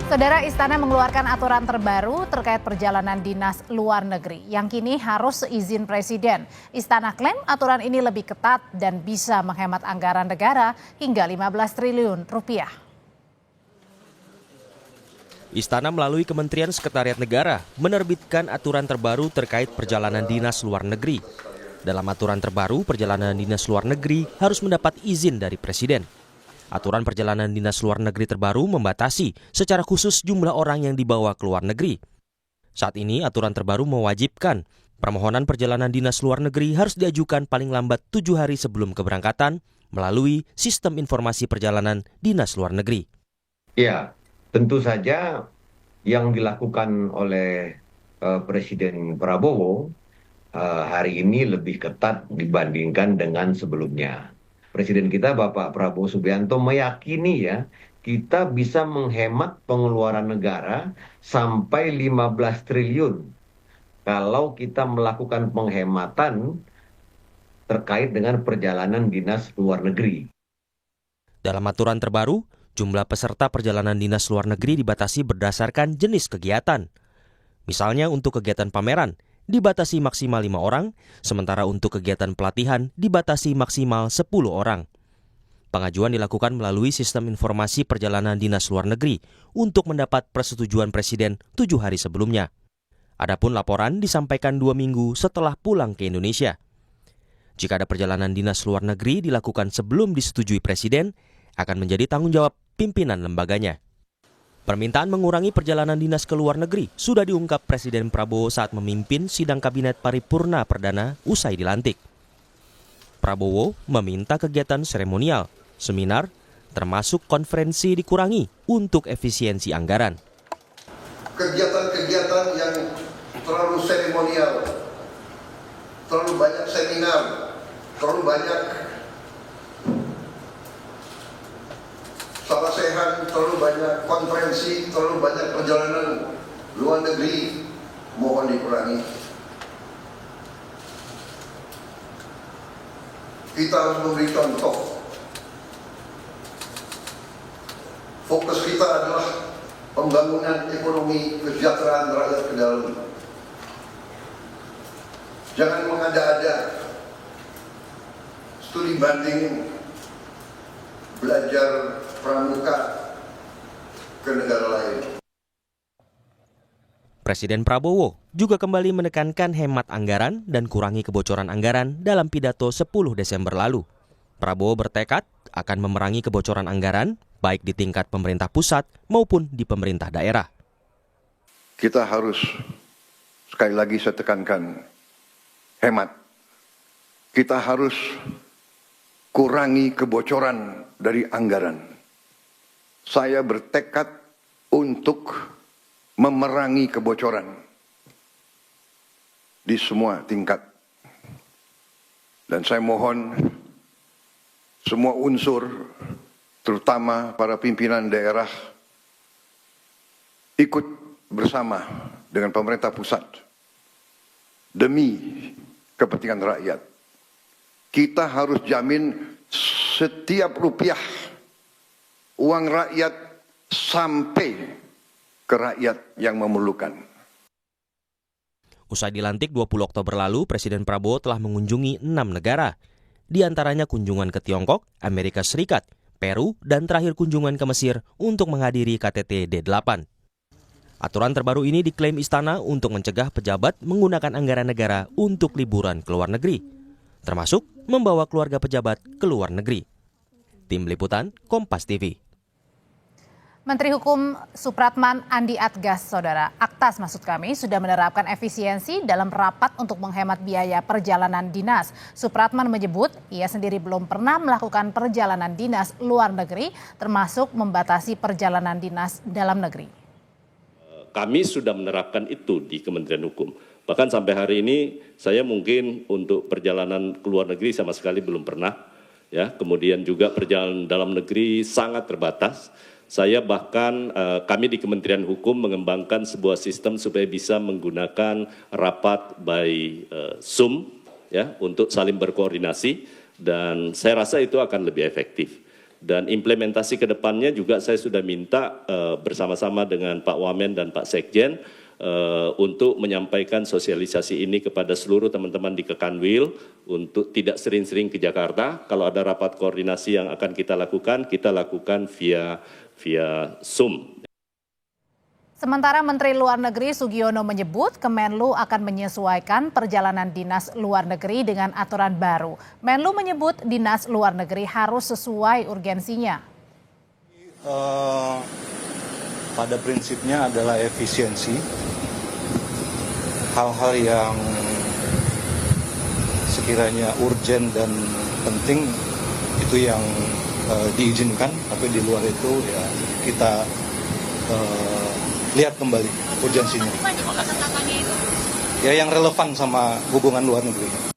Saudara, Istana mengeluarkan aturan terbaru terkait perjalanan dinas luar negeri yang kini harus seizin Presiden. Istana klaim aturan ini lebih ketat dan bisa menghemat anggaran negara hingga 15 triliun rupiah. Istana melalui Kementerian Sekretariat Negara menerbitkan aturan terbaru terkait perjalanan dinas luar negeri. Dalam aturan terbaru, perjalanan dinas luar negeri harus mendapat izin dari Presiden. Aturan perjalanan dinas luar negeri terbaru membatasi secara khusus jumlah orang yang dibawa ke luar negeri. Saat ini aturan terbaru mewajibkan permohonan perjalanan dinas luar negeri harus diajukan paling lambat 7 hari sebelum keberangkatan melalui sistem informasi perjalanan dinas luar negeri. Ya, tentu saja yang dilakukan oleh Presiden Prabowo hari ini lebih ketat dibandingkan dengan sebelumnya. Presiden kita Bapak Prabowo Subianto meyakini ya, kita bisa menghemat pengeluaran negara sampai 15 triliun kalau kita melakukan penghematan terkait dengan perjalanan dinas luar negeri. Dalam aturan terbaru, jumlah peserta perjalanan dinas luar negeri dibatasi berdasarkan jenis kegiatan. Misalnya untuk kegiatan pameran, dibatasi maksimal 5 orang, sementara untuk kegiatan pelatihan dibatasi maksimal 10 orang. Pengajuan dilakukan melalui sistem informasi perjalanan dinas luar negeri untuk mendapat persetujuan Presiden 7 hari sebelumnya. Adapun laporan disampaikan 2 minggu setelah pulang ke Indonesia. Jika ada perjalanan dinas luar negeri dilakukan sebelum disetujui Presiden, akan menjadi tanggung jawab pimpinan lembaganya. Permintaan mengurangi perjalanan dinas ke luar negeri sudah diungkap Presiden Prabowo saat memimpin sidang Kabinet Paripurna Perdana usai dilantik. Prabowo meminta kegiatan seremonial, seminar, termasuk konferensi dikurangi untuk efisiensi anggaran. Kegiatan-kegiatan yang terlalu seremonial, terlalu banyak seminar, terlalu banyak sehat, terlalu banyak konferensi, terlalu banyak perjalanan luar negeri, mohon dikurangi. Kita harus memberi contoh. Fokus kita adalah pembangunan ekonomi, kesejahteraan rakyat ke dalam. Jangan mengada-ada, studi banding, belajar pramuka ke negara lain. Presiden Prabowo juga kembali menekankan hemat anggaran dan kurangi kebocoran anggaran dalam pidato 10 Desember lalu. Prabowo bertekad akan memerangi kebocoran anggaran baik di tingkat pemerintah pusat maupun di pemerintah daerah. Kita harus, sekali lagi saya tekankan, hemat. Kita harus kurangi kebocoran dari anggaran. Saya bertekad untuk memerangi kebocoran di semua tingkat. Dan saya mohon semua unsur, terutama para pimpinan daerah, ikut bersama dengan pemerintah pusat demi kepentingan rakyat. Kita harus jamin setiap rupiah uang rakyat sampai ke rakyat yang memerlukan. Usai dilantik 20 Oktober lalu, Presiden Prabowo telah mengunjungi 6 negara. Di antaranya kunjungan ke Tiongkok, Amerika Serikat, Peru, dan terakhir kunjungan ke Mesir untuk menghadiri KTT D8. Aturan terbaru ini diklaim Istana untuk mencegah pejabat menggunakan anggaran negara untuk liburan ke luar negeri, termasuk membawa keluarga pejabat ke luar negeri. Tim Liputan, Kompas TV. Menteri Hukum Supratman Andi Atgas, Saudara, Aktas maksud kami, sudah menerapkan efisiensi dalam rapat untuk menghemat biaya perjalanan dinas. Supratman menyebut ia sendiri belum pernah melakukan perjalanan dinas luar negeri, termasuk membatasi perjalanan dinas dalam negeri. Kami sudah menerapkan itu di Kementerian Hukum. Bahkan sampai hari ini saya mungkin untuk perjalanan ke luar negeri sama sekali belum pernah. Ya, kemudian juga perjalanan dalam negeri sangat terbatas. Saya bahkan kami di Kementerian Hukum mengembangkan sebuah sistem supaya bisa menggunakan rapat by Zoom ya untuk saling berkoordinasi dan saya rasa itu akan lebih efektif. Dan implementasi ke depannya juga saya sudah minta bersama-sama dengan Pak Wamen dan Pak Sekjen untuk menyampaikan sosialisasi ini kepada seluruh teman-teman di Kekanwil untuk tidak sering-sering ke Jakarta. Kalau ada rapat koordinasi yang akan kita lakukan via Zoom. Sementara Menteri Luar Negeri Sugiono menyebut Kemenlu akan menyesuaikan perjalanan dinas luar negeri dengan aturan baru. Menlu menyebut dinas luar negeri harus sesuai urgensinya. Pada prinsipnya adalah efisiensi. Hal-hal yang sekiranya urgen dan penting itu yang diizinkan, tapi di luar itu ya kita lihat kembali urgensinya. Ya yang relevan sama hubungan luar negeri.